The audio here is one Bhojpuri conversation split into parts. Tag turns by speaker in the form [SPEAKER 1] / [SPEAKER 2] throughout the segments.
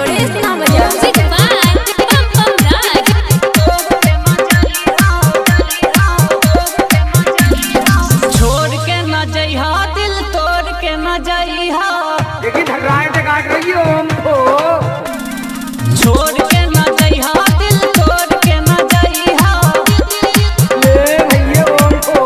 [SPEAKER 1] रेसना बजा
[SPEAKER 2] छोड़ के न जइहा दिल तोड़ के न जइहा
[SPEAKER 3] देखी धर्राए ते काट रही हो हमको
[SPEAKER 2] छोड़ के न जइहा दिल तोड़ के न जइहा
[SPEAKER 3] ले भैया हमको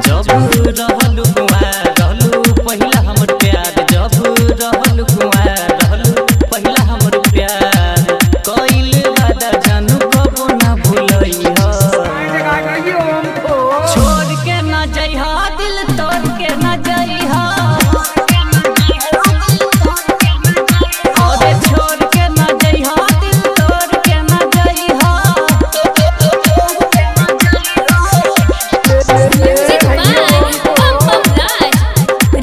[SPEAKER 2] जब रहलु कुआर रहलु पहिला हमर प्यार जब रहलु कुआर रहलु पहिला हमर प्यार कइल वादा जानू कबो ना भूलइहा
[SPEAKER 3] ते काट रही हो हमको
[SPEAKER 2] छोड़ के न जइहा दिल तोड़ के न जइहा अरे छोड़ के न जइहा दिल तोड़ के न जइहा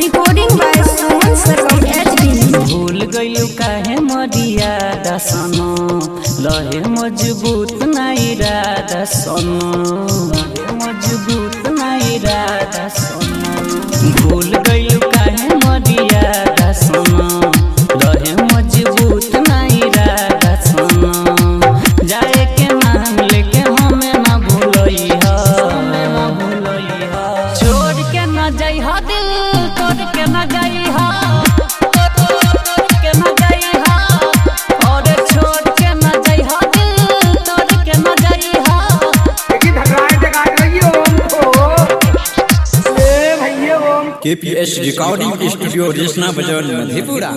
[SPEAKER 1] recording by Suman Sargam HD
[SPEAKER 2] भूल गइलु काहे मरियादा सनो लहे मजबूत नाई राधा सनो लहे मजबूत नाई राधा सनो भूल गइलु काहे मरियादा सनो लहे मजबूत नाई राधा सनो जाए के नाम लेके हमें ना भूलइहा हमें ना भूलइहा छोड़ के न जइहा दिल तोड़ के न जइहा
[SPEAKER 3] देखी धर्राए ते काट रही हो हमको ले भैया हमको
[SPEAKER 4] KPS रिकॉर्डिंग स्टूडियो रेसना बाजार मधेपुरा।